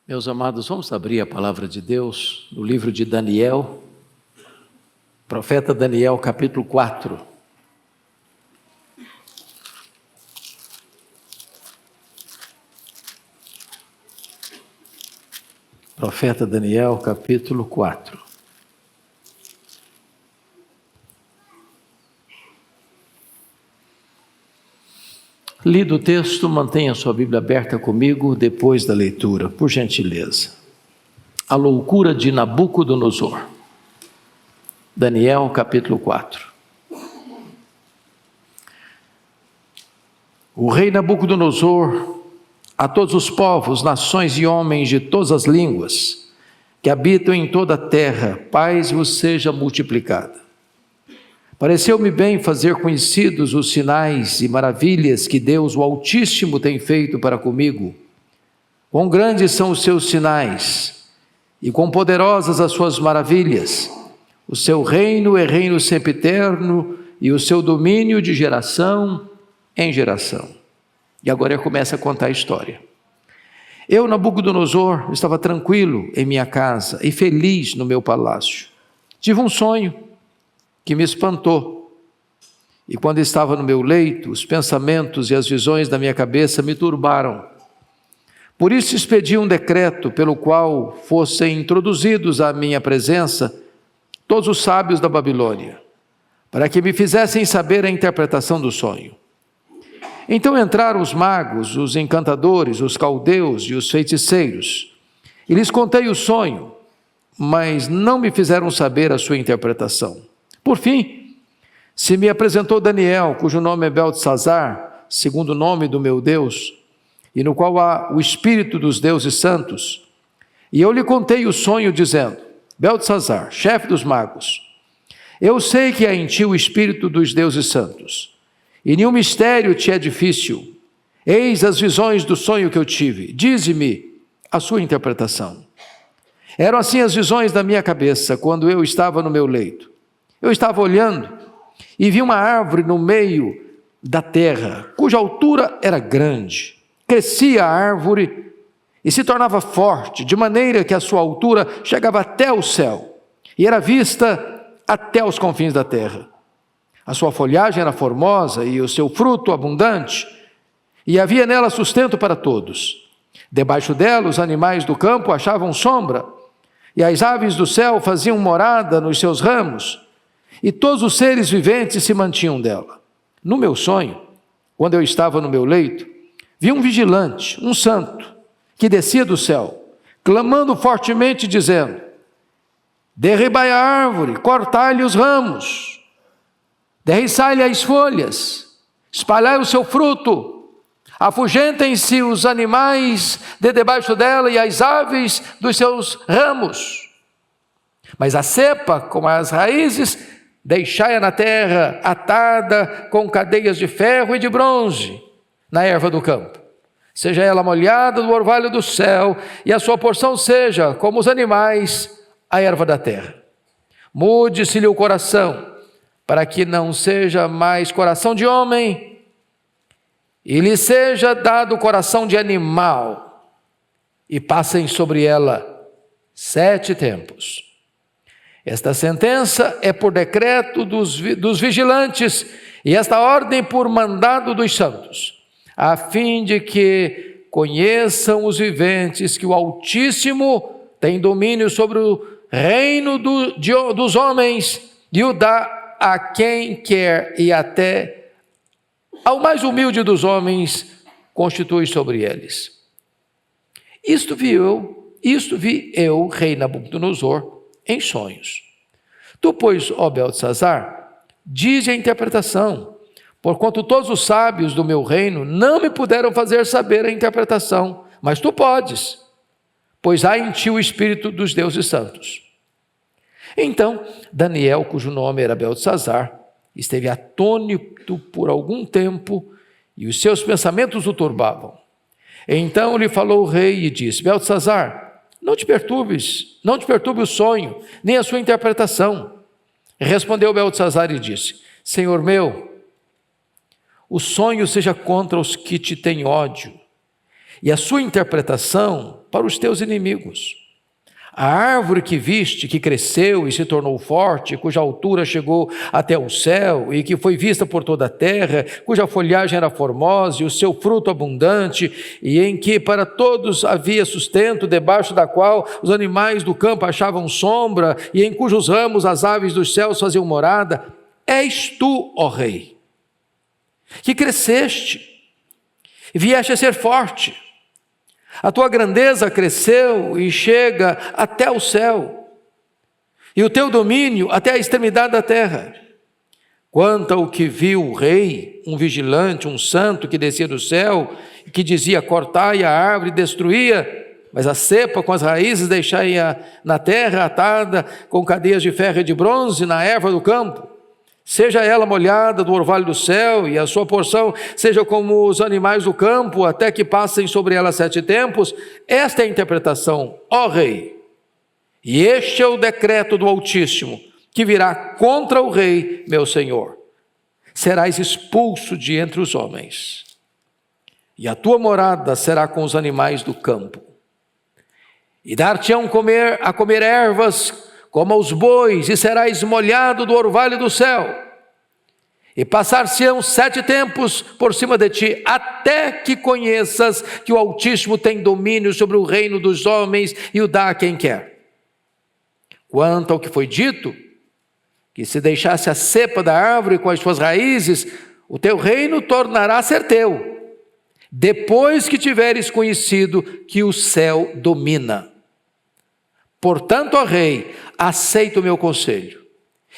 Meus amados, vamos abrir a palavra de Deus no livro de Daniel, profeta Daniel, capítulo 4. Profeta Daniel, capítulo 4. Lido o texto, mantenha sua Bíblia aberta comigo depois da leitura, por gentileza. A loucura de Nabucodonosor. Daniel, capítulo 4. O rei Nabucodonosor, a todos os povos, nações e homens de todas as línguas, que habitam em toda a terra, paz vos seja multiplicada. Pareceu-me bem fazer conhecidos os sinais e maravilhas que Deus, o Altíssimo, tem feito para comigo. Quão grandes são os seus sinais, e quão poderosas as suas maravilhas. O seu reino é reino sempiterno, e o seu domínio de geração em geração. E agora ele começa a contar a história. Eu, Nabucodonosor, estava tranquilo em minha casa e feliz no meu palácio. Tive um sonho que me espantou. E quando estava no meu leito, os pensamentos e as visões da minha cabeça me turbaram. Por isso expedi um decreto pelo qual fossem introduzidos à minha presença todos os sábios da Babilônia, para que me fizessem saber a interpretação do sonho. Então entraram os magos, os encantadores, os caldeus e os feiticeiros, e lhes contei o sonho, mas não me fizeram saber a sua interpretação. Por fim, se me apresentou Daniel, cujo nome é Beltesazar, segundo o nome do meu Deus, e no qual há o espírito dos deuses santos. E eu lhe contei o sonho, dizendo: Beltesazar, chefe dos magos, eu sei que há em ti o espírito dos deuses santos, e nenhum mistério te é difícil. Eis as visões do sonho que eu tive. Dize-me a sua interpretação. Eram assim as visões da minha cabeça, quando eu estava no meu leito. Eu estava olhando e vi uma árvore no meio da terra, cuja altura era grande. Crescia a árvore e se tornava forte, de maneira que a sua altura chegava até o céu, e era vista até os confins da terra. A sua folhagem era formosa e o seu fruto abundante, e havia nela sustento para todos. Debaixo dela os animais do campo achavam sombra, e as aves do céu faziam morada nos seus ramos, e todos os seres viventes se mantinham dela. No meu sonho, quando eu estava no meu leito, vi um vigilante, um santo, que descia do céu, clamando fortemente, dizendo: derribai a árvore, cortai-lhe os ramos, derriçai-lhe as folhas, espalhai o seu fruto, afugentem-se os animais de debaixo dela e as aves dos seus ramos. Mas a cepa, com as raízes, deixai-a na terra, atada com cadeias de ferro e de bronze, na erva do campo. Seja ela molhada do orvalho do céu, e a sua porção seja, como os animais, a erva da terra. Mude-se-lhe o coração, para que não seja mais coração de homem, e lhe seja dado coração de animal, e passem sobre ela 7 tempos. Esta sentença é por decreto dos vigilantes, e esta ordem por mandado dos santos, a fim de que conheçam os viventes que o Altíssimo tem domínio sobre o reino dos homens, e o dá a quem quer, e até ao mais humilde dos homens constitui sobre eles. Isto vi eu, rei Nabucodonosor, em sonhos. Tu, pois, ó Beltesazar, dize a interpretação, porquanto todos os sábios do meu reino não me puderam fazer saber a interpretação, mas tu podes, pois há em ti o espírito dos deuses santos. Então Daniel, cujo nome era Beltesazar, esteve atônito por algum tempo, e os seus pensamentos o turbavam. Então lhe falou o rei e disse: Beltesazar, não te perturbe o sonho, nem a sua interpretação. Respondeu Beltesazar e disse: Senhor meu, o sonho seja contra os que te têm ódio, e a sua interpretação para os teus inimigos. A árvore que viste, que cresceu e se tornou forte, cuja altura chegou até o céu e que foi vista por toda a terra, cuja folhagem era formosa e o seu fruto abundante, e em que para todos havia sustento, debaixo da qual os animais do campo achavam sombra, e em cujos ramos as aves dos céus faziam morada, és tu, ó Rei, que cresceste e vieste a ser forte. A tua grandeza cresceu e chega até o céu, e o teu domínio até a extremidade da terra. Quanto ao que viu o rei, um vigilante, um santo que descia do céu, e que dizia: cortai a árvore e destruía, mas a cepa com as raízes deixai na terra atada com cadeias de ferro e de bronze na erva do campo. Seja ela molhada do orvalho do céu, e a sua porção seja como os animais do campo, até que passem sobre ela 7 tempos. Esta é a interpretação, ó Rei. E este é o decreto do Altíssimo, que virá contra o Rei, meu Senhor. Serás expulso de entre os homens, e a tua morada será com os animais do campo. E dar-te-ão a comer ervas como aos bois, e serás molhado do orvalho do céu, e passar-se-ão 7 tempos por cima de ti, até que conheças que o Altíssimo tem domínio sobre o reino dos homens e o dá a quem quer. Quanto ao que foi dito, que se deixasse a cepa da árvore com as suas raízes, o teu reino tornará a ser teu, depois que tiveres conhecido que o céu domina. Portanto, ó Rei, aceita o meu conselho,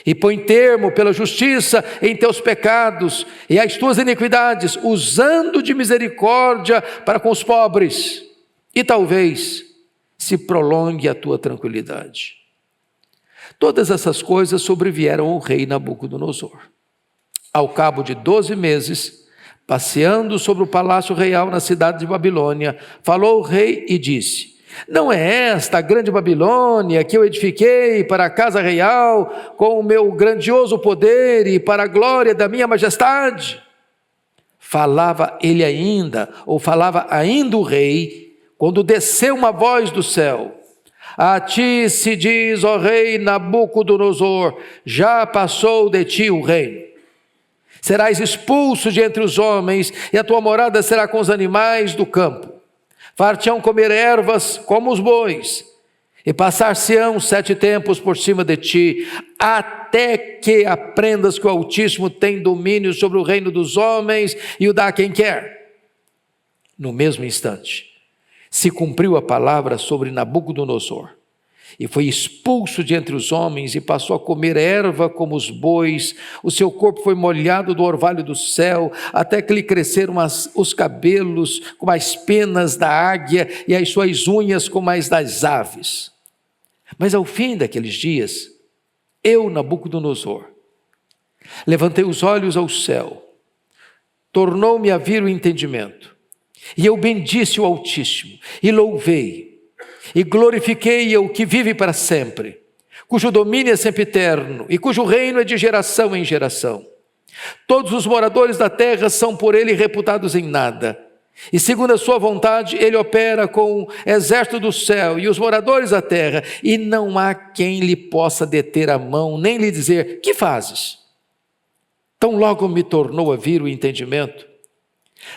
e põe termo pela justiça em teus pecados e as tuas iniquidades, usando de misericórdia para com os pobres, e talvez se prolongue a tua tranquilidade. Todas essas coisas sobrevieram ao rei Nabucodonosor. Ao cabo de 12 meses, passeando sobre o palácio real na cidade de Babilônia, falou o rei e disse: não é esta a grande Babilônia que eu edifiquei para a casa real com o meu grandioso poder e para a glória da minha majestade? Falava ainda o rei, quando desceu uma voz do céu: a ti se diz, ó rei Nabucodonosor, já passou de ti o reino. Serás expulso de entre os homens, e a tua morada será com os animais do campo. Far-te-ão comer ervas como os bois, e passar-se-ão 7 tempos por cima de ti, até que aprendas que o Altíssimo tem domínio sobre o reino dos homens e o dá a quem quer. No mesmo instante, se cumpriu a palavra sobre Nabucodonosor, e foi expulso de entre os homens, e passou a comer erva como os bois. O seu corpo foi molhado do orvalho do céu, até que lhe cresceram os cabelos como as penas da águia, e as suas unhas como as das aves. Mas ao fim daqueles dias, eu, Nabucodonosor, levantei os olhos ao céu, tornou-me a vir o entendimento, e eu bendisse o Altíssimo, e louvei, e glorifiquei o que vive para sempre, cujo domínio é sempre eterno, e cujo reino é de geração em geração. Todos os moradores da terra são por ele reputados em nada, e segundo a sua vontade ele opera com o exército do céu e os moradores da terra, e não há quem lhe possa deter a mão, nem lhe dizer: que fazes? Tão logo me tornou a vir o entendimento,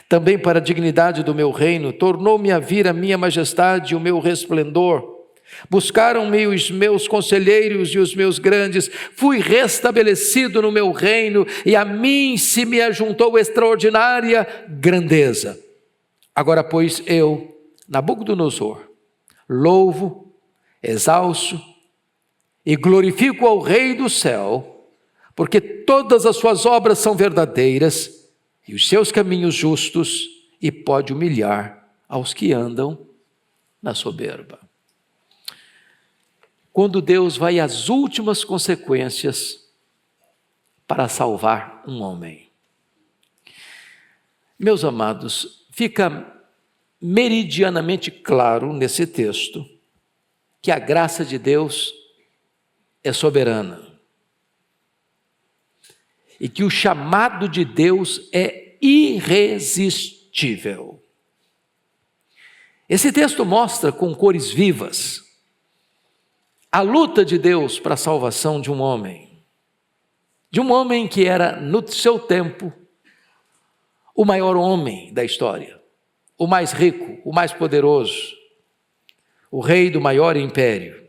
também para a dignidade do meu reino, tornou-me a vir a minha majestade e o meu resplendor. Buscaram-me os meus conselheiros e os meus grandes, fui restabelecido no meu reino, e a mim se me ajuntou extraordinária grandeza. Agora, pois, eu, Nabucodonosor, louvo, exalço e glorifico ao Rei do céu, porque todas as suas obras são verdadeiras, e os seus caminhos justos, e pode humilhar aos que andam na soberba. Quando Deus vai às últimas consequências para salvar um homem. Meus amados, fica meridianamente claro nesse texto que a graça de Deus é soberana, e que o chamado de Deus é irresistível. Esse texto mostra com cores vivas a luta de Deus para a salvação de um homem que era, no seu tempo, o maior homem da história, o mais rico, o mais poderoso, o rei do maior império.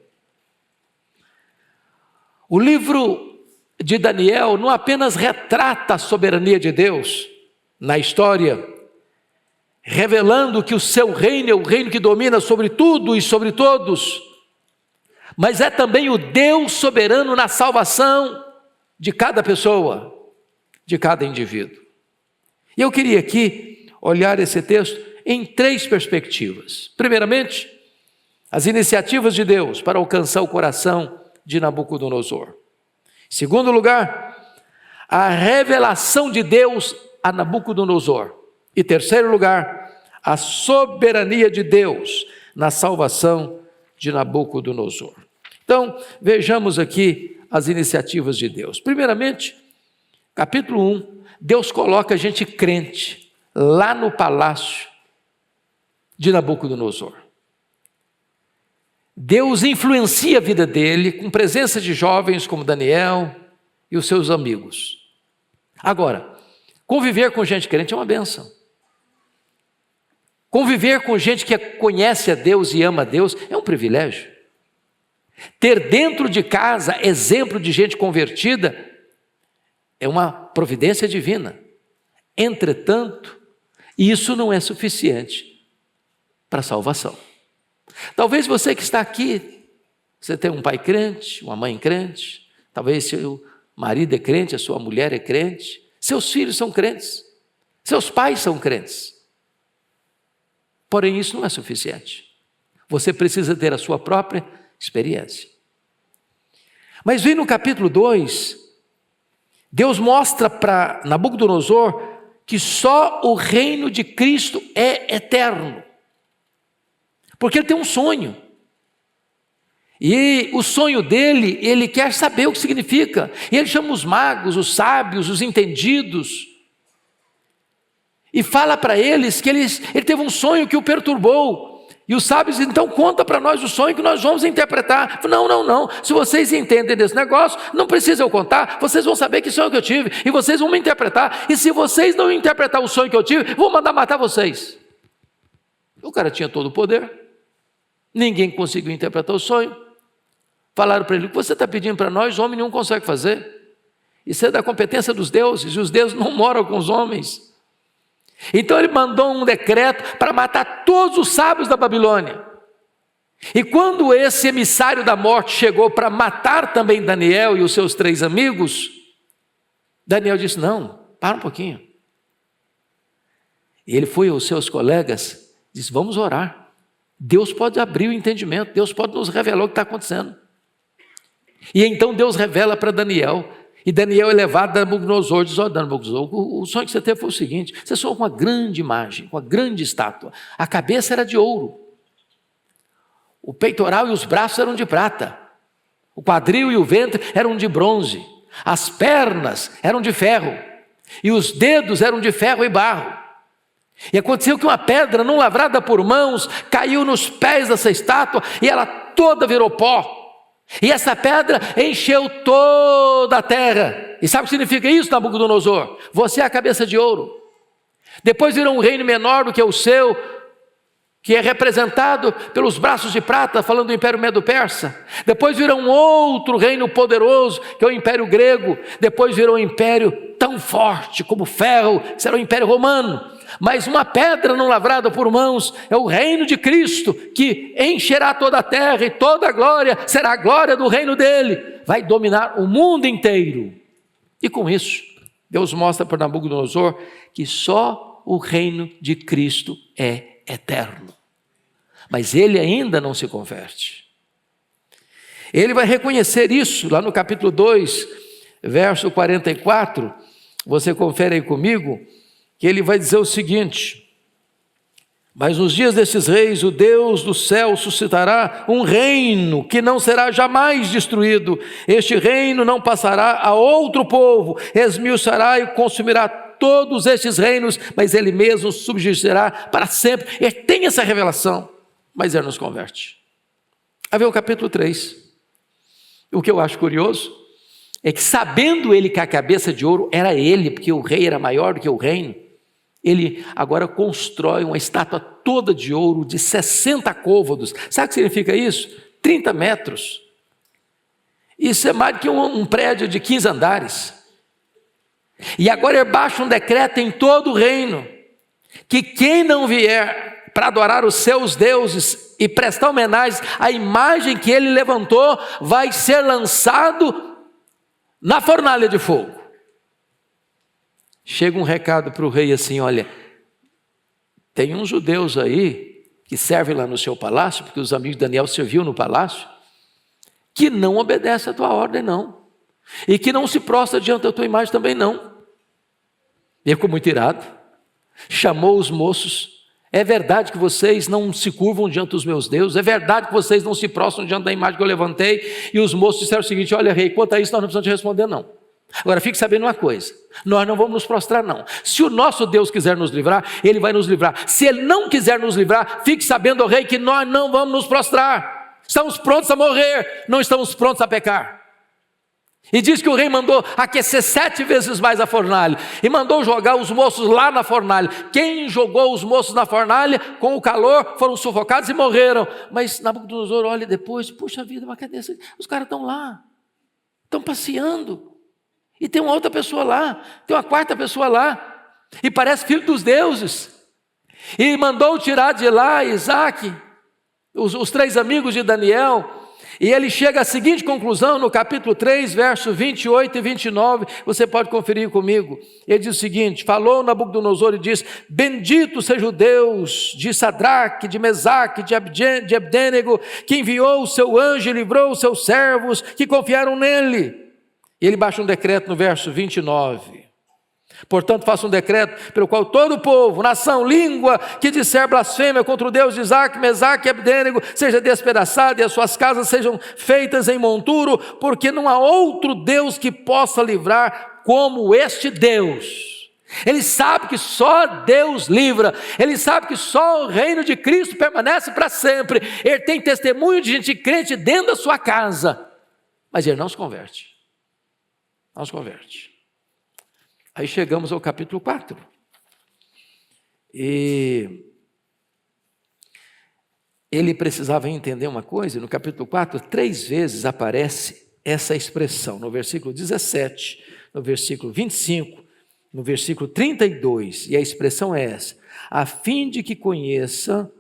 O livro de Daniel não apenas retrata a soberania de Deus na história, revelando que o seu reino é o reino que domina sobre tudo e sobre todos, mas é também o Deus soberano na salvação de cada pessoa, de cada indivíduo. E eu queria aqui olhar esse texto em 3 perspectivas. Primeiramente, as iniciativas de Deus para alcançar o coração de Nabucodonosor. Em segundo lugar, a revelação de Deus a Nabucodonosor. E terceiro lugar, a soberania de Deus na salvação de Nabucodonosor. Então, vejamos aqui as iniciativas de Deus. Primeiramente, capítulo 1, Deus coloca gente crente lá no palácio de Nabucodonosor. Deus influencia a vida dele com presença de jovens como Daniel e os seus amigos. Agora, conviver com gente crente é uma bênção. Conviver com gente que conhece a Deus e ama a Deus é um privilégio. Ter dentro de casa exemplo de gente convertida é uma providência divina. Entretanto, isso não é suficiente para a salvação. Talvez você que está aqui, você tem um pai crente, uma mãe crente, talvez seu marido é crente, a sua mulher é crente, seus filhos são crentes, seus pais são crentes. Porém, isso não é suficiente. Você precisa ter a sua própria experiência. Mas vem no capítulo 2, Deus mostra para Nabucodonosor que só o reino de Cristo é eterno. Porque ele tem um sonho. E o sonho dele, ele quer saber o que significa. E ele chama os magos, os sábios, os entendidos. E fala para eles que ele teve um sonho que o perturbou. E os sábios, então, conta para nós o sonho que nós vamos interpretar. Não. Se vocês entendem desse negócio, não precisa eu contar. Vocês vão saber que sonho que eu tive. E vocês vão me interpretar. E se vocês não interpretar o sonho que eu tive, vou mandar matar vocês. O cara tinha todo o poder. Ninguém conseguiu interpretar o sonho. Falaram para ele: o que você está pedindo para nós, homem nenhum consegue fazer. Isso é da competência dos deuses. E os deuses não moram com os homens. Então ele mandou um decreto para matar todos os sábios da Babilônia. E quando esse emissário da morte chegou para matar também Daniel e os seus 3 amigos, Daniel disse: não, para um pouquinho. E ele foi aos seus colegas e disse: vamos orar. Deus pode abrir o entendimento, Deus pode nos revelar o que está acontecendo. E então Deus revela para Daniel. E Daniel é levado a Nabucodonosor, diz: ó, Nabucodonosor, o sonho que você teve foi o seguinte: você sonhou com uma grande imagem, com uma grande estátua. A cabeça era de ouro, o peitoral e os braços eram de prata, o quadril e o ventre eram de bronze, as pernas eram de ferro, e os dedos eram de ferro e barro. E aconteceu que uma pedra não lavrada por mãos caiu nos pés dessa estátua, e ela toda virou pó. E essa pedra encheu toda a terra. E sabe o que significa isso, Nabucodonosor? Você é a cabeça de ouro. Depois virá um reino menor do que o seu, que é representado pelos braços de prata, falando do Império Medo-Persa. Depois virá um outro reino poderoso, que é o Império Grego. Depois virá um império tão forte como o ferro, que será o Império Romano. Mas uma pedra não lavrada por mãos é o reino de Cristo, que encherá toda a terra, e toda a glória será a glória do reino dele. Vai dominar o mundo inteiro. E com isso, Deus mostra para Nabucodonosor que só o reino de Cristo é eterno. Mas ele ainda não se converte. Ele vai reconhecer isso lá no capítulo 2, verso 44. Você confere aí comigo, que ele vai dizer o seguinte: mas nos dias desses reis, o Deus do céu suscitará um reino que não será jamais destruído. Este reino não passará a outro povo, esmiuçará e consumirá todos estes reinos, mas ele mesmo subsistirá para sempre. Ele tem essa revelação, mas ele nos converte. Aí vem o capítulo 3. O que eu acho curioso é que, sabendo ele que a cabeça de ouro era ele, porque o rei era maior do que o reino, ele agora constrói uma estátua toda de ouro de 60 côvados. Sabe o que significa isso? 30 metros. Isso é mais do que um prédio de 15 andares. E agora ele baixa um decreto em todo o reino, que quem não vier para adorar os seus deuses e prestar homenagem à imagem que ele levantou, vai ser lançado na fornalha de fogo. Chega um recado para o rei assim: olha, tem uns judeus aí que servem lá no seu palácio, porque os amigos de Daniel serviam no palácio, que não obedecem a tua ordem não, e que não se prostra diante da tua imagem também não. Ele ficou muito irado, chamou os moços: é verdade que vocês não se curvam diante dos meus deuses? É verdade que vocês não se prostram diante da imagem que eu levantei? E os moços disseram o seguinte: olha, rei, quanto a isso nós não precisamos te responder não. Agora fique sabendo uma coisa, nós não vamos nos prostrar não. Se o nosso Deus quiser nos livrar, Ele vai nos livrar. Se Ele não quiser nos livrar, fique sabendo, ó rei, que nós não vamos nos prostrar. Estamos prontos a morrer, não estamos prontos a pecar. E diz que o rei mandou aquecer 7 vezes mais a fornalha, e mandou jogar os moços lá na fornalha. Quem jogou os moços na fornalha, com o calor, foram sufocados e morreram. Mas Nabucodonosor olha depois: puxa vida, mas cadê esse? Os caras estão lá, estão passeando. E tem uma outra pessoa lá, tem uma quarta pessoa lá, e parece filho dos deuses. E mandou tirar de lá Isaac, os 3 amigos de Daniel, e ele chega à seguinte conclusão no capítulo 3, verso 28 e 29, você pode conferir comigo. Ele diz o seguinte: falou Nabucodonosor e diz: bendito seja o Deus de Sadraque, de Mesaque, de Abdênego, que enviou o seu anjo e livrou os seus servos que confiaram nele. E ele baixa um decreto no verso 29. Portanto, faça um decreto pelo qual todo o povo, nação, língua que disser blasfêmia contra o Deus de Isaac, Mesaque e Abdênego seja despedaçado e as suas casas sejam feitas em monturo, porque não há outro Deus que possa livrar como este Deus. Ele sabe que só Deus livra, ele sabe que só o reino de Cristo permanece para sempre. Ele tem testemunho de gente crente dentro da sua casa, mas ele não se converte. Não se converte. Aí chegamos ao capítulo 4. E ele precisava entender uma coisa. No capítulo 4, 3 vezes aparece essa expressão. No versículo 17, no versículo 25, no versículo 32. E a expressão é essa: a fim de que conheça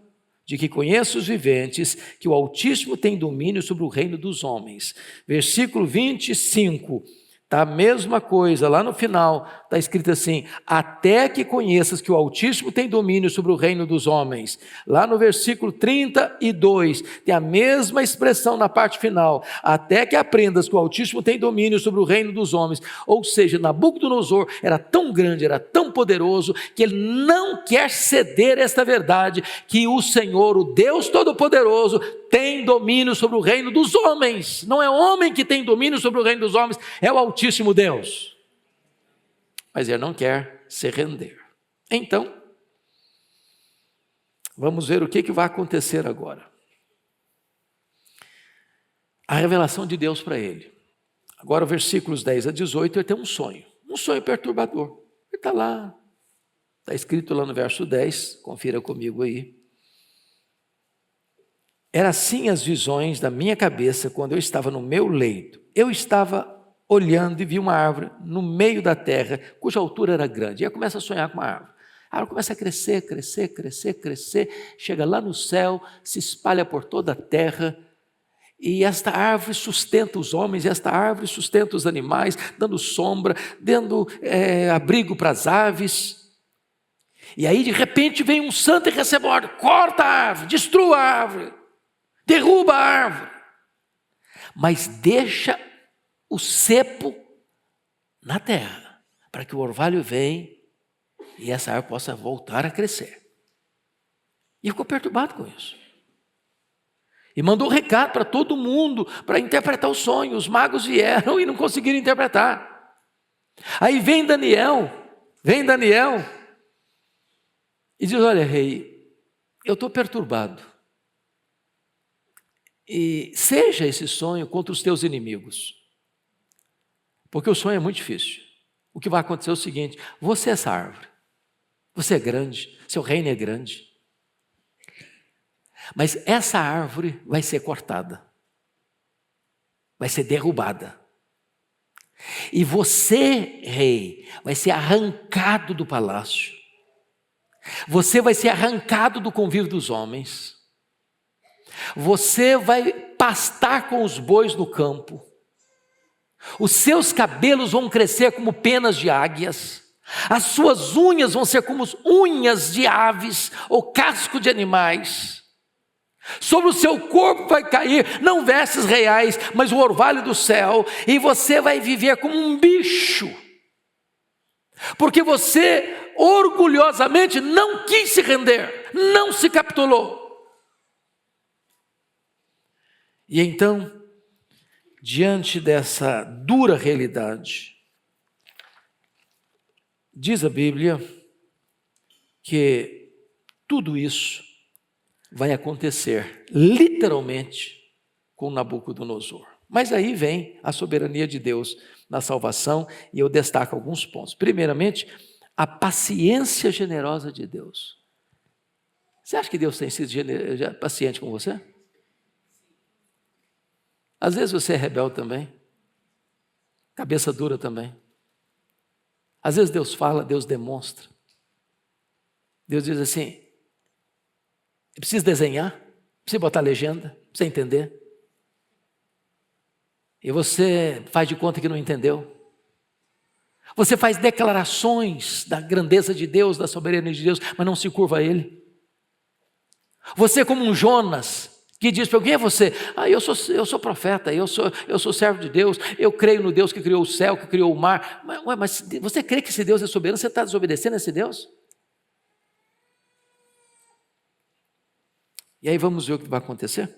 os viventes, que o Altíssimo tem domínio sobre o reino dos homens. Versículo 25. Está a mesma coisa, lá no final está escrito assim: até que conheças que o Altíssimo tem domínio sobre o reino dos homens. Lá no versículo 32, tem a mesma expressão na parte final: até que aprendas que o Altíssimo tem domínio sobre o reino dos homens. Ou seja, Nabucodonosor era tão grande, era tão poderoso, que ele não quer ceder esta verdade, que o Senhor, o Deus Todo-Poderoso, tem domínio sobre o reino dos homens. Não é o homem que tem domínio sobre o reino dos homens, é o Altíssimo Deus. Mas ele não quer se render. Então, vamos ver o que vai acontecer agora. A revelação de Deus para ele. Agora, versículos 10 a 18, ele tem um sonho perturbador. Ele está lá, está escrito lá no verso 10, confira comigo aí. Era assim as visões da minha cabeça quando eu estava no meu leito. Eu estava olhando e vi uma árvore no meio da terra, cuja altura era grande. E eu começo a sonhar com uma árvore. A árvore começa a crescer, chega lá no céu, se espalha por toda a terra. E esta árvore sustenta os homens, esta árvore sustenta os animais, dando sombra, dando abrigo para as aves. E aí, de repente, vem um santo e recebe a ordem: corta a árvore, destrua a árvore, derruba a árvore, mas deixa o cepo na terra, para que o orvalho venha e essa árvore possa voltar a crescer. E ficou perturbado com isso. E mandou um recado para todo mundo, para interpretar o sonho. Os magos vieram e não conseguiram interpretar. Aí vem Daniel, Vem Daniel e diz: olha, rei, eu estou perturbado. E seja esse sonho contra os teus inimigos. Porque o sonho é muito difícil. O que vai acontecer é o seguinte: você é essa árvore. Você é grande, seu reino é grande. Mas essa árvore vai ser cortada. Vai ser derrubada. E você, rei, vai ser arrancado do palácio. Você vai ser arrancado do convívio dos homens. Você vai pastar com os bois no campo. Os seus cabelos vão crescer como penas de águias. As suas unhas vão ser como unhas de aves ou casco de animais. Sobre o seu corpo vai cair, não vestes reais, mas o orvalho do céu, e você vai viver como um bicho, porque você orgulhosamente não quis se render, não se capitulou. E então, diante dessa dura realidade, diz a Bíblia que tudo isso vai acontecer literalmente com Nabucodonosor. Mas aí vem a soberania de Deus na salvação, e eu destaco alguns pontos. Primeiramente, a paciência generosa de Deus. Você acha que Deus tem sido paciente com você? Às vezes você é rebelde também, cabeça dura também. Às vezes Deus fala, Deus demonstra. Deus diz assim: precisa desenhar, precisa botar legenda, precisa entender. E você faz de conta que não entendeu. Você faz declarações da grandeza de Deus, da soberania de Deus, mas não se curva a Ele. Você é como um Jonas, que diz para quem é você? Eu sou profeta, eu sou servo de Deus, eu creio no Deus que criou o céu, que criou o mar. Mas você crê que esse Deus é soberano? Você está desobedecendo a esse Deus? E aí vamos ver o que vai acontecer?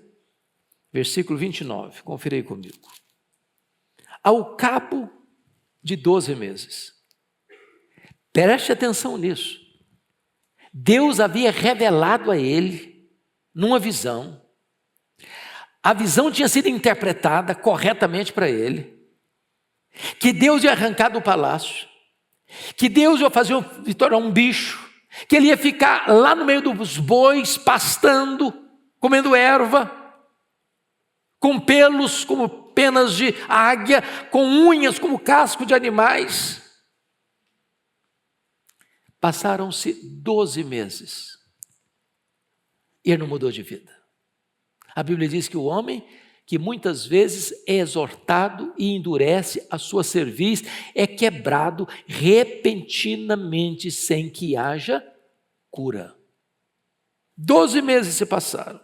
Versículo 29, confira aí comigo. Ao cabo de 12 meses, preste atenção nisso, Deus havia revelado a ele, numa visão, a visão tinha sido interpretada corretamente para ele, que Deus ia arrancar do palácio, que Deus ia fazer tornar um bicho, que ele ia ficar lá no meio dos bois, pastando, comendo erva, com pelos como penas de águia, com unhas como casco de animais. Passaram-se 12 meses e ele não mudou de vida. A Bíblia diz que o homem que muitas vezes é exortado e endurece a sua cerviz é quebrado repentinamente sem que haja cura. 12 meses se passaram.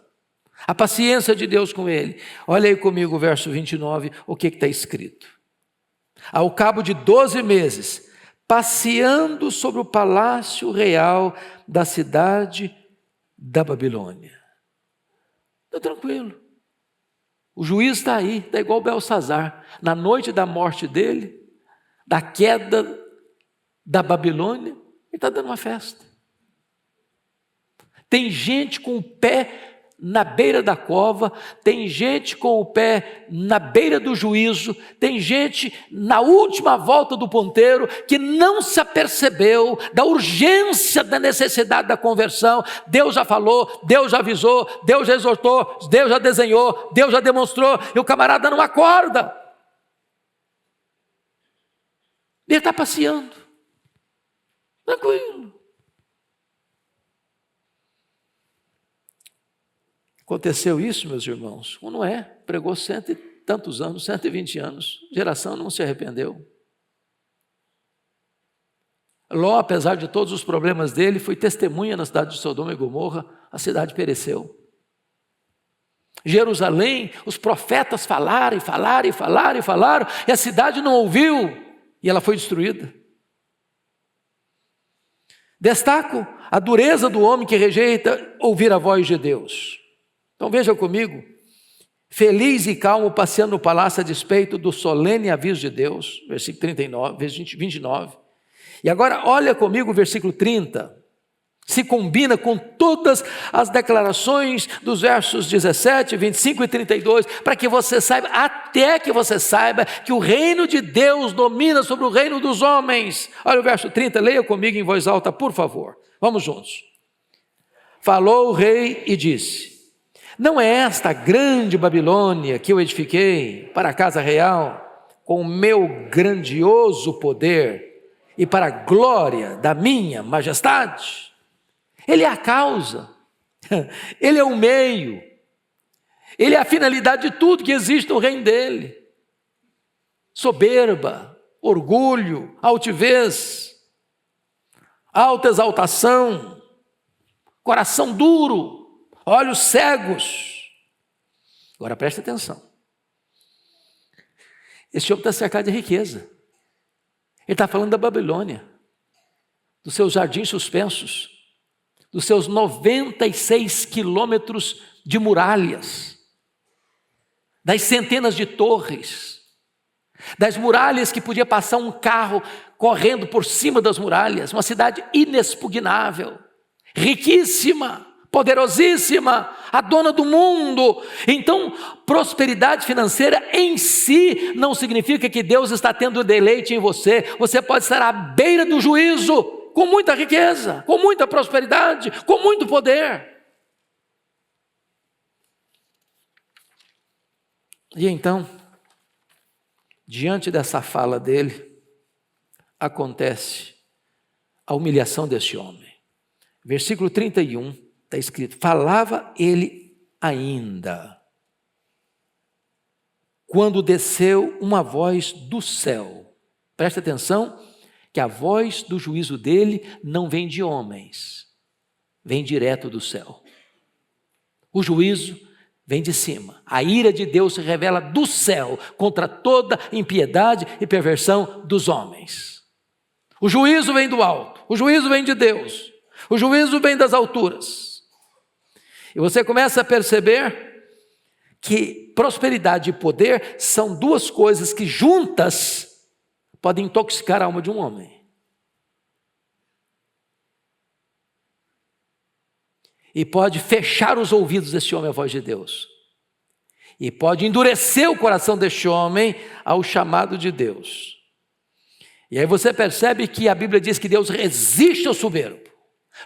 A paciência de Deus com ele. Olha aí comigo o verso 29, o que está escrito. Ao cabo de 12 meses, passeando sobre o palácio real da cidade da Babilônia. Está tranquilo. O juiz está aí, está igual Belsazar. Na noite da morte dele, da queda da Babilônia, ele está dando uma festa. Tem gente com o pé na beira da cova, tem gente com o pé na beira do juízo, tem gente na última volta do ponteiro que não se apercebeu da urgência da necessidade da conversão. Deus já falou, Deus já avisou, Deus já exortou, Deus já desenhou, Deus já demonstrou, e o camarada não acorda. Ele está passeando, tranquilo. Aconteceu isso, meus irmãos, com Noé, pregou 100 e tantos anos, 120 anos, geração não se arrependeu. Ló, apesar de todos os problemas dele, foi testemunha na cidade de Sodoma e Gomorra, a cidade pereceu. Jerusalém, os profetas falaram, e a cidade não ouviu, e ela foi destruída. Destaco a dureza do homem que rejeita ouvir a voz de Deus. Então veja comigo, feliz e calmo passeando no palácio a despeito do solene aviso de Deus, versículo 39, versículo 29, E agora olha comigo o versículo 30. Se combina com todas as declarações dos versos 17, 25 e 32, para que você saiba, até que você saiba, que o reino de Deus domina sobre o reino dos homens. Olha o verso 30, leia comigo em voz alta, por favor. Vamos juntos. Falou o rei e disse: não é esta a grande Babilônia que eu edifiquei para a casa real, com o meu grandioso poder e para a glória da minha majestade? Ele é a causa, Ele é o meio, Ele é a finalidade de tudo que existe no reino dele. Soberba, orgulho, altivez, alta exaltação, coração duro, olhos cegos. Agora preste atenção. Esse homem está cercado de riqueza. Ele está falando da Babilônia, dos seus jardins suspensos, dos seus 96 quilômetros de muralhas, das centenas de torres, das muralhas que podia passar um carro correndo por cima das muralhas, uma cidade inexpugnável, riquíssima, poderosíssima, a dona do mundo. Então, prosperidade financeira em si não significa que Deus está tendo deleite em você. Você pode estar à beira do juízo, com muita riqueza, com muita prosperidade, com muito poder. E então, diante dessa fala dele, acontece a humilhação desse homem. Versículo 31, está escrito: falava ele ainda, quando desceu uma voz do céu. Presta atenção, que a voz do juízo dele não vem de homens, vem direto do céu. O juízo vem de cima. A ira de Deus se revela do céu contra toda impiedade e perversão dos homens. O juízo vem do alto, o juízo vem de Deus, o juízo vem das alturas. E você começa a perceber que prosperidade e poder são duas coisas que juntas podem intoxicar a alma de um homem. E pode fechar os ouvidos desse homem à voz de Deus. E pode endurecer o coração deste homem ao chamado de Deus. E aí você percebe que a Bíblia diz que Deus resiste ao soberbo,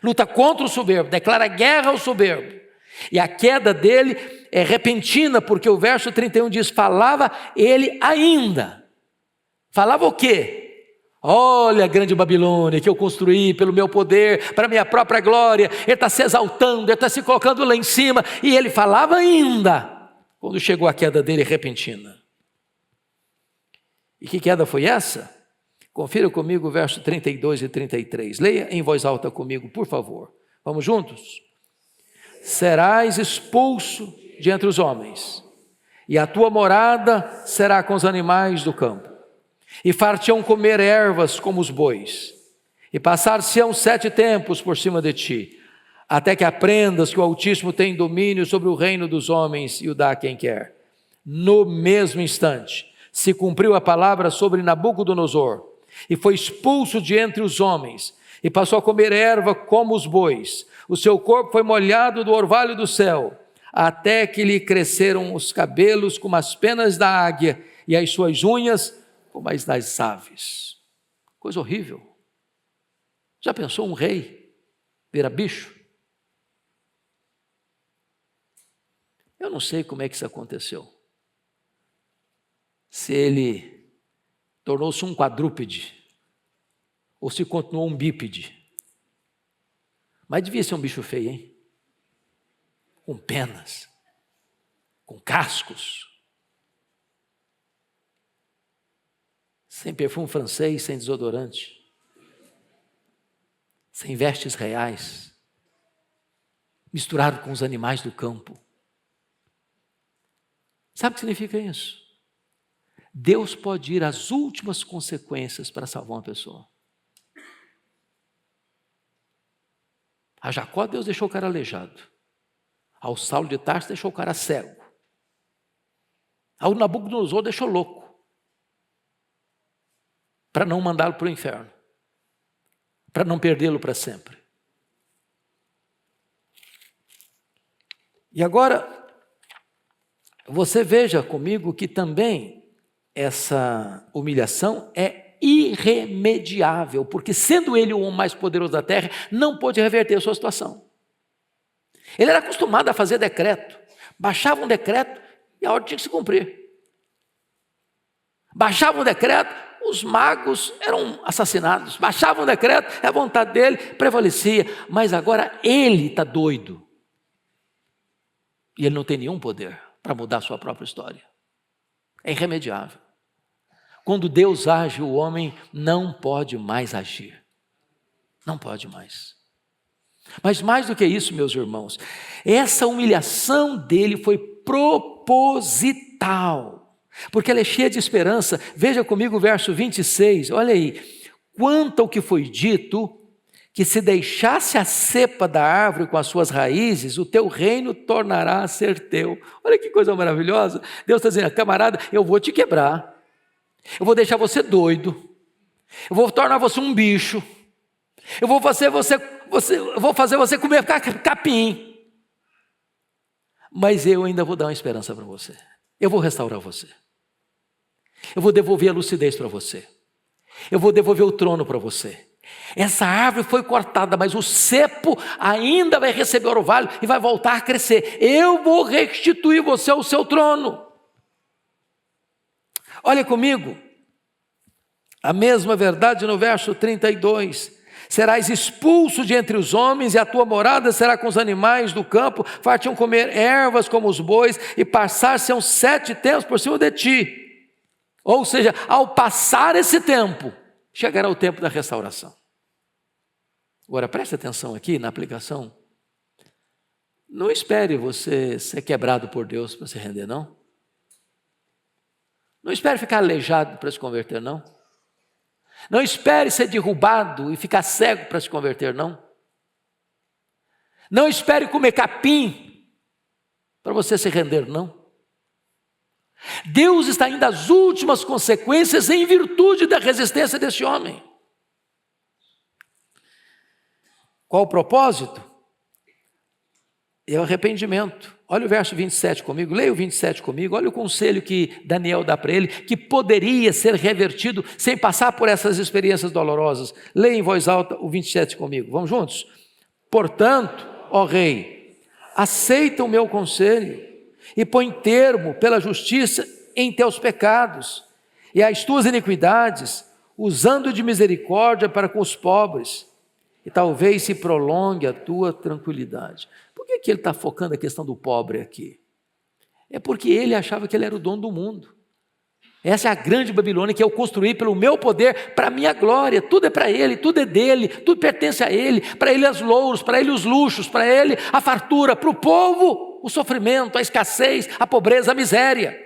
luta contra o soberbo, declara guerra ao soberbo. E a queda dele é repentina, porque o verso 31 diz: falava ele ainda. Falava o quê? Olha a grande Babilônia que eu construí pelo meu poder, para a minha própria glória. Ele está se exaltando, ele está se colocando lá em cima. E ele falava ainda, quando chegou a queda dele repentina. E que queda foi essa? Confira comigo o verso 32 e 33. Leia em voz alta comigo, por favor. Vamos juntos? Serás expulso de entre os homens, e a tua morada será com os animais do campo. E far-te-ão comer ervas como os bois, e passar-se-ão 7 tempos por cima de ti, até que aprendas que o Altíssimo tem domínio sobre o reino dos homens e o dá a quem quer. No mesmo instante, se cumpriu a palavra sobre Nabucodonosor, e foi expulso de entre os homens, e passou a comer erva como os bois. O seu corpo foi molhado do orvalho do céu, até que lhe cresceram os cabelos como as penas da águia, e as suas unhas como as das aves. Coisa horrível. Já pensou um rei vira bicho? Eu não sei como é que isso aconteceu. Se ele tornou-se um quadrúpede, ou se continuou um bípede. Mas devia ser um bicho feio, hein? Com penas, com cascos, sem perfume francês, sem desodorante, sem vestes reais, misturado com os animais do campo. Sabe o que significa isso? Deus pode ir às últimas consequências para salvar uma pessoa. A Jacó, Deus deixou o cara aleijado. Ao Saulo de Tarso, deixou o cara cego. Ao Nabucodonosor, deixou louco, para não mandá-lo para o inferno. para não perdê-lo para sempre. E agora, você veja comigo que também essa humilhação é irremediável, porque sendo ele o homem mais poderoso da terra, não pôde reverter a sua situação. Ele era acostumado a fazer decreto, baixava um decreto e a ordem tinha que se cumprir. Baixava um decreto, os magos eram assassinados, baixava um decreto, a vontade dele prevalecia, mas agora ele está doido. E ele não tem nenhum poder para mudar a sua própria história. É irremediável. Quando Deus age, o homem não pode mais agir. Não pode mais. Mas mais do que isso, meus irmãos, essa humilhação dele foi proposital, porque ela é cheia de esperança. Veja comigo o verso 26, olha aí. Quanto ao que foi dito, que se deixasse a cepa da árvore com as suas raízes, o teu reino tornará a ser teu. Olha que coisa maravilhosa. Deus está dizendo, camarada, eu vou te quebrar. Eu vou deixar você doido. Eu vou tornar você um bicho. Eu vou fazer você comer capim. Mas eu ainda vou dar uma esperança para você. Eu vou restaurar você. Eu vou devolver a lucidez para você. Eu vou devolver o trono para você. Essa árvore foi cortada, mas o cepo ainda vai receber o orvalho e vai voltar a crescer. Eu vou restituir você ao seu trono. Olha comigo, a mesma verdade no verso 32. Serás expulso de entre os homens, e a tua morada será com os animais do campo, far-te-ão comer ervas como os bois, e passar-se-ão 7 tempos por cima de ti. Ou seja, ao passar esse tempo, chegará o tempo da restauração. Agora preste atenção aqui na aplicação. Não espere você ser quebrado por Deus para se render, não. Não espere ficar aleijado para se converter, não. Não espere ser derrubado e ficar cego para se converter, não. Não espere comer capim para você se render, não. Deus está indo às últimas consequências em virtude da resistência desse homem. Qual o propósito? É o arrependimento. Olha o verso 27 comigo, leia o 27 comigo, olha o conselho que Daniel dá para ele, que poderia ser revertido sem passar por essas experiências dolorosas. Leia em voz alta o 27 comigo, vamos juntos? Portanto, ó rei, aceita o meu conselho e põe termo pela justiça em teus pecados e as tuas iniquidades, usando de misericórdia para com os pobres, e talvez se prolongue a tua tranquilidade. Por que ele está focando a questão do pobre aqui? É porque ele achava que ele era o dono do mundo. Essa é a grande Babilônia que eu construí pelo meu poder, para a minha glória. Tudo é para ele, tudo é dele, tudo pertence a ele. Para ele os louros, para ele os luxos, para ele a fartura, para o povo o sofrimento, a escassez, a pobreza, a miséria.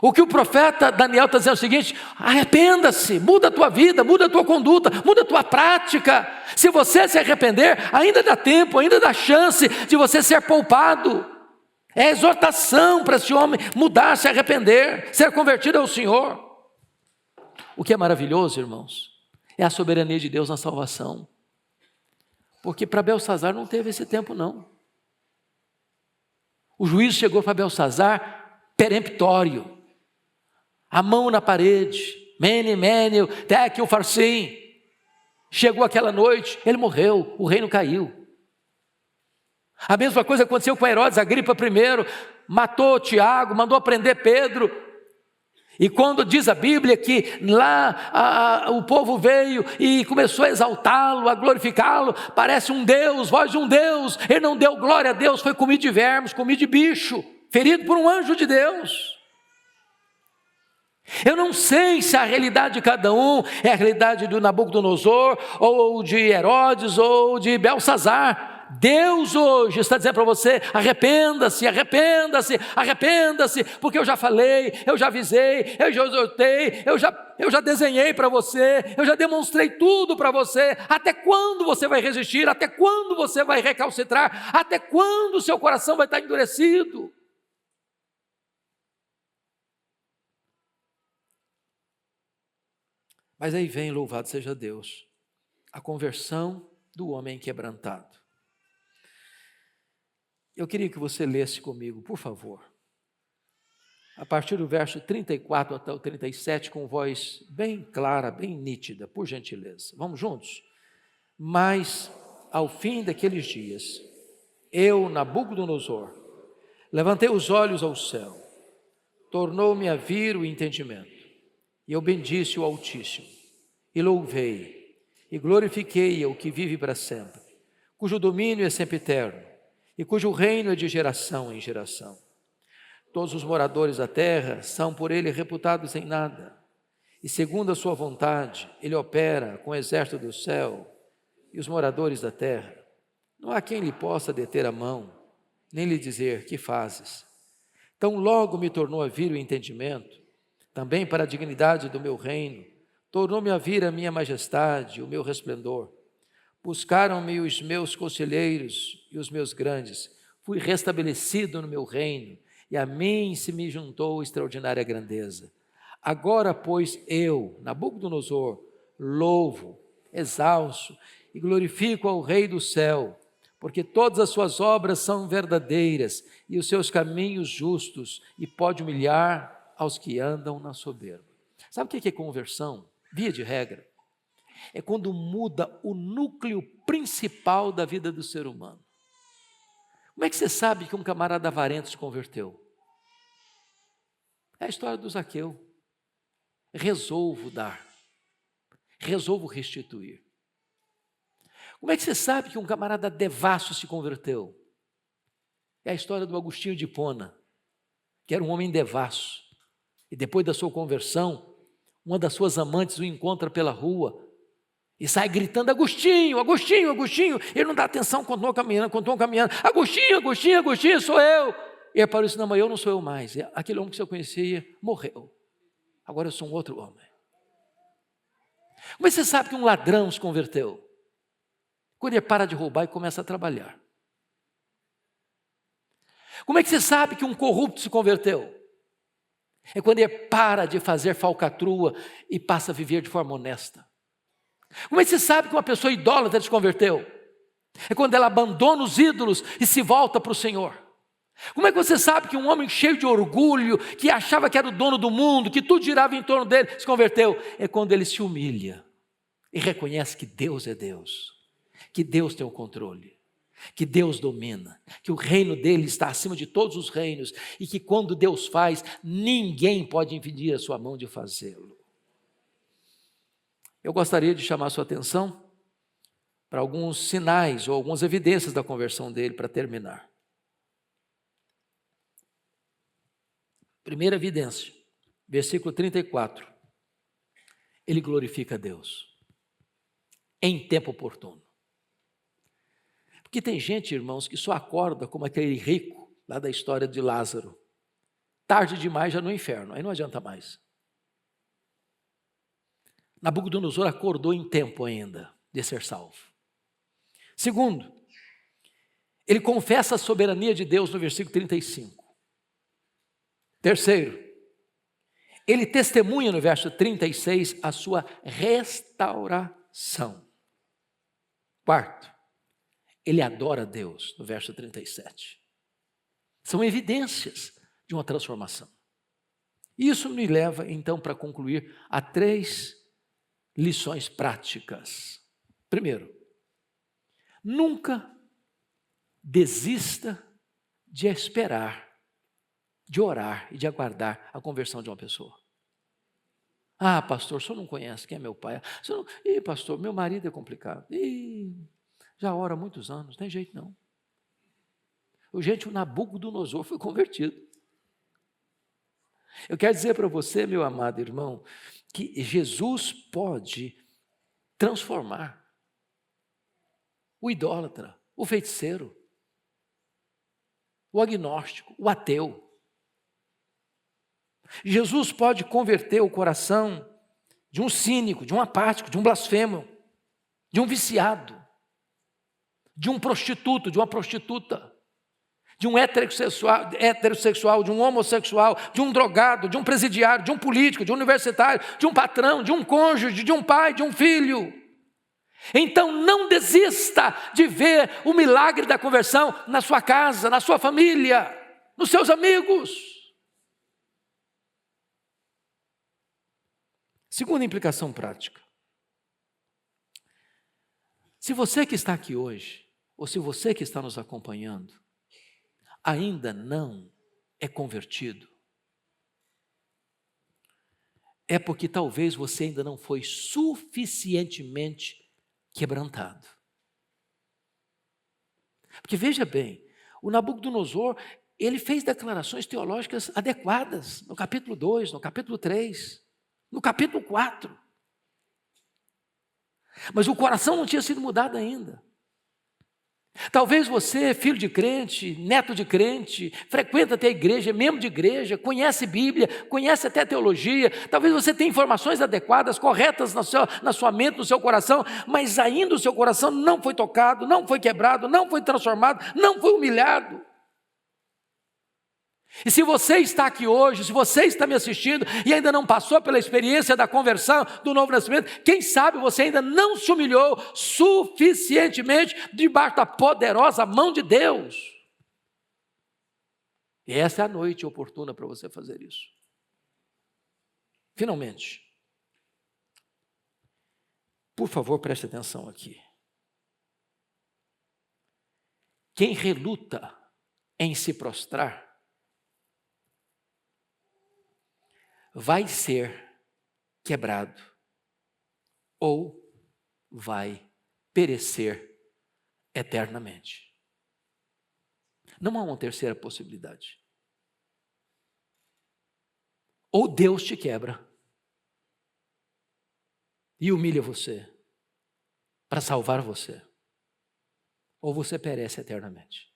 O que o profeta Daniel está dizendo é o seguinte: arrependa-se, muda a tua vida, muda a tua conduta, muda a tua prática. Se você se arrepender, ainda dá tempo, ainda dá chance de você ser poupado. É exortação para esse homem mudar, se arrepender, ser convertido ao Senhor. O que é maravilhoso, irmãos, é a soberania de Deus na salvação. Porque para Belsazar não teve esse tempo, não. O juízo chegou para Belsazar peremptório. A mão na parede, mene, mene, tekel, farsim. Chegou aquela noite, ele morreu, o reino caiu. A mesma coisa aconteceu com Herodes Agripa I, matou Tiago, mandou prender Pedro. E quando diz a Bíblia que lá o povo veio e começou a exaltá-lo, a glorificá-lo, parece um Deus, voz de um Deus, ele não deu glória a Deus, foi comido de vermes, comido de bicho, ferido por um anjo de Deus. Eu não sei se a realidade de cada um é a realidade do Nabucodonosor, ou de Herodes, ou de Belsazar. Deus hoje está dizendo para você: arrependa-se, arrependa-se, arrependa-se, porque eu já falei, eu já avisei, eu já exortei, eu já desenhei para você, eu já demonstrei tudo para você. Até quando você vai resistir? Até quando você vai recalcitrar? Até quando o seu coração vai estar endurecido? Mas aí vem, louvado seja Deus, a conversão do homem quebrantado. Eu queria que você lesse comigo, por favor, a partir do verso 34 até o 37, com voz bem clara, bem nítida, por gentileza. Vamos juntos? Mas, ao fim daqueles dias, eu, Nabucodonosor, levantei os olhos ao céu, tornou-me a vir o entendimento, e eu bendisse o Altíssimo, e louvei, e glorifiquei o que vive para sempre, cujo domínio é sempre eterno, e cujo reino é de geração em geração. Todos os moradores da terra são por ele reputados em nada, e segundo a sua vontade, ele opera com o exército do céu e os moradores da terra. Não há quem lhe possa deter a mão, nem lhe dizer: que fazes? Tão logo me tornou a vir o entendimento, também para a dignidade do meu reino, tornou-me a vir a minha majestade, o meu resplendor. Buscaram-me os meus conselheiros e os meus grandes, fui restabelecido no meu reino, e a mim se me juntou extraordinária grandeza. Agora, pois, eu, Nabucodonosor, louvo, exalço e glorifico ao Rei do céu, porque todas as suas obras são verdadeiras e os seus caminhos justos, e pode humilhar aos que andam na soberba. Sabe o que é conversão? Via de regra, é quando muda o núcleo principal da vida do ser humano. Como é que você sabe que um camarada avarento se converteu? É a história do Zaqueu. Resolvo dar, resolvo restituir. Como é que você sabe que um camarada devasso se converteu? É a história do Agostinho de Hipona, que era um homem devasso, e depois da sua conversão, uma das suas amantes o encontra pela rua e sai gritando: Agostinho, Agostinho, Agostinho. Ele não dá atenção, continuou caminhando, Agostinho, Agostinho, Agostinho, sou eu. E ele parou e disse: não, mas eu não sou eu mais, aquele homem que você conhecia morreu, agora eu sou um outro homem. Como é que você sabe que um ladrão se converteu? Quando ele para de roubar e começa a trabalhar. Como é que você sabe que um corrupto se converteu? É quando ele para de fazer falcatrua e passa a viver de forma honesta. Como é que você sabe que uma pessoa idólatra se converteu? É quando ela abandona os ídolos e se volta para o Senhor. Como é que você sabe que um homem cheio de orgulho, que achava que era o dono do mundo, que tudo girava em torno dele, se converteu? É quando ele se humilha e reconhece que Deus é Deus, que Deus tem o controle, que Deus domina, que o reino dele está acima de todos os reinos, e que quando Deus faz, ninguém pode impedir a sua mão de fazê-lo. Eu gostaria de chamar a sua atenção para alguns sinais ou algumas evidências da conversão dele, para terminar. Primeira evidência, versículo 34. Ele glorifica a Deus em tempo oportuno. Porque tem gente, irmãos, que só acorda como aquele rico lá da história de Lázaro. Tarde demais já no inferno, aí não adianta mais. Nabucodonosor acordou em tempo ainda de ser salvo. Segundo, ele confessa a soberania de Deus no versículo 35. Terceiro, ele testemunha no verso 36 a sua restauração. Quarto, ele adora a Deus no verso 37. São evidências de uma transformação. Isso me leva então para concluir a 3 lições práticas. Primeiro, nunca desista de esperar, de orar e de aguardar a conversão de uma pessoa. Ah, pastor, o senhor não conhece quem é meu pai? Pastor, meu marido é complicado. Já ora há muitos anos, não tem jeito não. O Nabucodonosor foi convertido. Eu quero dizer para você, meu amado irmão, que Jesus pode transformar o idólatra, o feiticeiro, o agnóstico, o ateu. Jesus pode converter o coração de um cínico, de um apático, de um blasfemo, de um viciado, de um prostituto, de uma prostituta, de um heterossexual, de um homossexual, de um drogado, de um presidiário, de um político, de um universitário, de um patrão, de um cônjuge, de um pai, de um filho. Então não desista de ver o milagre da conversão na sua casa, na sua família, nos seus amigos. Segunda implicação prática. Se você que está aqui hoje, ou se você que está nos acompanhando, ainda não é convertido, é porque talvez você ainda não foi suficientemente quebrantado. Porque veja bem, o Nabucodonosor, ele fez declarações teológicas adequadas no capítulo 2, no capítulo 3, no capítulo 4. Mas o coração não tinha sido mudado ainda. Talvez você, filho de crente, neto de crente, frequenta até a igreja, é membro de igreja, conhece Bíblia, conhece até teologia, talvez você tenha informações adequadas, corretas na sua mente, no seu coração, mas ainda o seu coração não foi tocado, não foi quebrado, não foi transformado, não foi humilhado. E se você está aqui hoje, se você está me assistindo e ainda não passou pela experiência da conversão, do novo nascimento, quem sabe você ainda não se humilhou suficientemente debaixo da poderosa mão de Deus. E essa é a noite oportuna para você fazer isso. Finalmente, por favor, preste atenção aqui. Quem reluta em se prostrar, vai ser quebrado ou vai perecer eternamente. Não há uma terceira possibilidade. Ou Deus te quebra e humilha você para salvar você, ou você perece eternamente.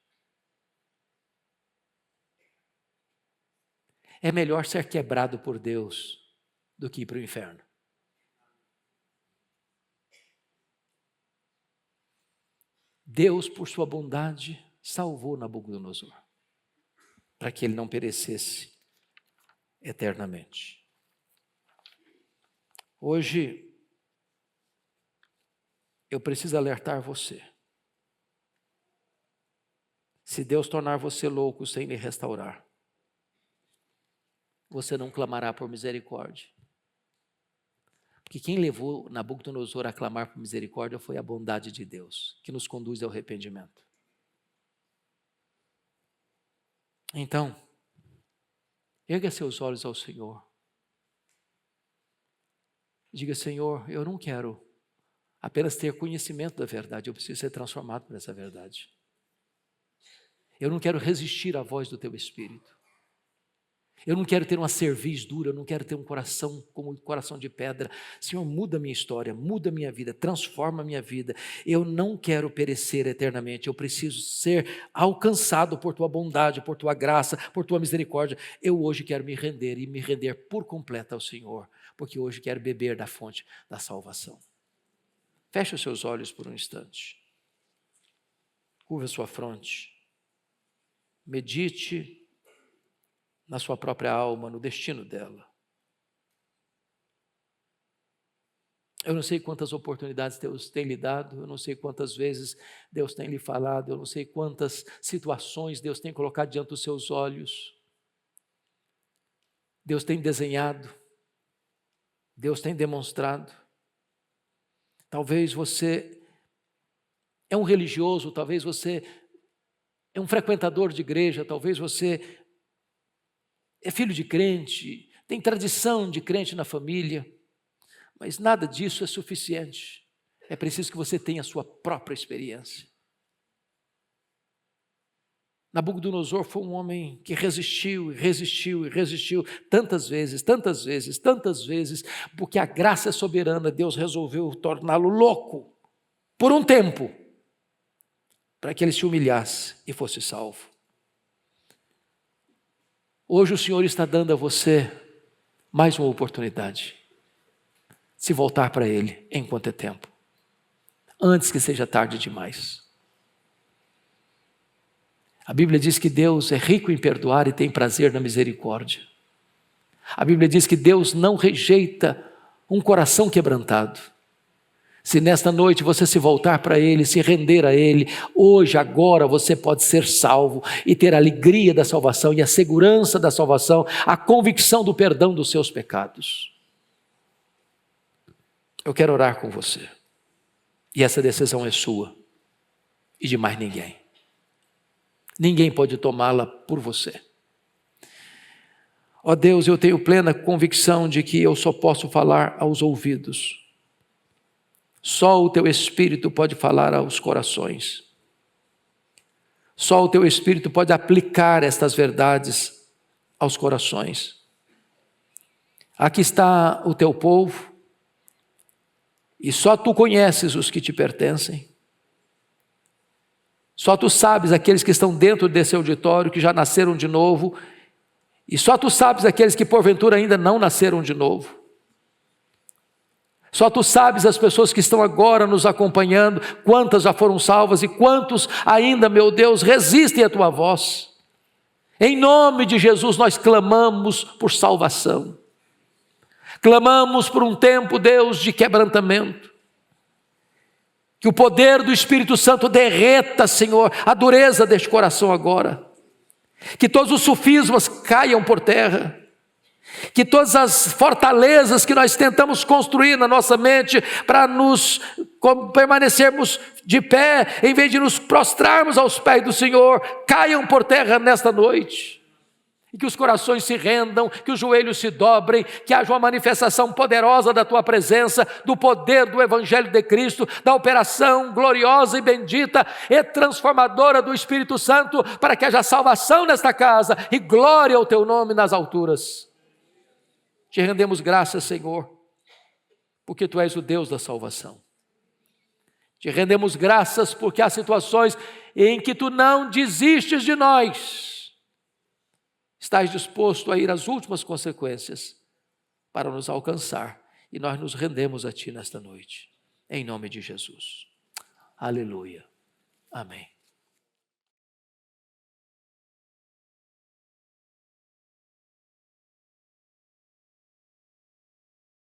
É melhor ser quebrado por Deus do que ir para o inferno. Deus, por sua bondade, salvou Nabucodonosor, para que ele não perecesse eternamente. Hoje, eu preciso alertar você. Se Deus tornar você louco sem lhe restaurar, você não clamará por misericórdia. Porque quem levou Nabucodonosor a clamar por misericórdia foi a bondade de Deus, que nos conduz ao arrependimento. Então, erga seus olhos ao Senhor. Diga: Senhor, eu não quero apenas ter conhecimento da verdade, eu preciso ser transformado por essa verdade. Eu não quero resistir à voz do Teu Espírito. Eu não quero ter uma cerviz dura, eu não quero ter um coração como um coração de pedra. Senhor, muda a minha história, muda a minha vida, transforma a minha vida. Eu não quero perecer eternamente, eu preciso ser alcançado por Tua bondade, por Tua graça, por Tua misericórdia. Eu hoje quero me render e me render por completo ao Senhor, porque hoje quero beber da fonte da salvação. Feche os seus olhos por um instante. Curva a sua fronte. Medite na sua própria alma, no destino dela. Eu não sei quantas oportunidades Deus tem lhe dado, eu não sei quantas vezes Deus tem lhe falado, eu não sei quantas situações Deus tem colocado diante dos seus olhos. Deus tem desenhado, Deus tem demonstrado. Talvez você é um religioso, talvez você é um frequentador de igreja, talvez você é filho de crente, tem tradição de crente na família, mas nada disso é suficiente. É preciso que você tenha a sua própria experiência. Nabucodonosor foi um homem que resistiu, e resistiu, e resistiu tantas vezes, porque a graça soberana, Deus resolveu torná-lo louco por um tempo, para que ele se humilhasse e fosse salvo. Hoje o Senhor está dando a você mais uma oportunidade. Se voltar para Ele enquanto é tempo, antes que seja tarde demais. A Bíblia diz que Deus é rico em perdoar e tem prazer na misericórdia. A Bíblia diz que Deus não rejeita um coração quebrantado. Se nesta noite você se voltar para Ele, se render a Ele, hoje, agora, você pode ser salvo e ter a alegria da salvação e a segurança da salvação, a convicção do perdão dos seus pecados. Eu quero orar com você. E essa decisão é sua e de mais ninguém. Ninguém pode tomá-la por você. Ó Deus, eu tenho plena convicção de que eu só posso falar aos ouvidos. Só o Teu Espírito pode falar aos corações. Só o Teu Espírito pode aplicar estas verdades aos corações. Aqui está o Teu povo, e só Tu conheces os que Te pertencem. Só Tu sabes aqueles que estão dentro desse auditório, que já nasceram de novo, e só Tu sabes aqueles que porventura ainda não nasceram de novo. Só Tu sabes as pessoas que estão agora nos acompanhando, quantas já foram salvas e quantos ainda, meu Deus, resistem à Tua voz. Em nome de Jesus nós clamamos por salvação. Clamamos por um tempo, Deus, de quebrantamento. Que o poder do Espírito Santo derreta, Senhor, a dureza deste coração agora. Que todos os sofismas caiam por terra. Que todas as fortalezas que nós tentamos construir na nossa mente para nos permanecermos de pé, em vez de nos prostrarmos aos pés do Senhor, caiam por terra nesta noite. E que os corações se rendam, que os joelhos se dobrem, que haja uma manifestação poderosa da Tua presença, do poder do Evangelho de Cristo, da operação gloriosa e bendita e transformadora do Espírito Santo, para que haja salvação nesta casa e glória ao Teu nome nas alturas. Te rendemos graças, Senhor, porque Tu és o Deus da salvação. Te rendemos graças porque há situações em que Tu não desistes de nós. Estás disposto a ir às últimas consequências para nos alcançar. E nós nos rendemos a Ti nesta noite. Em nome de Jesus. Aleluia. Amém.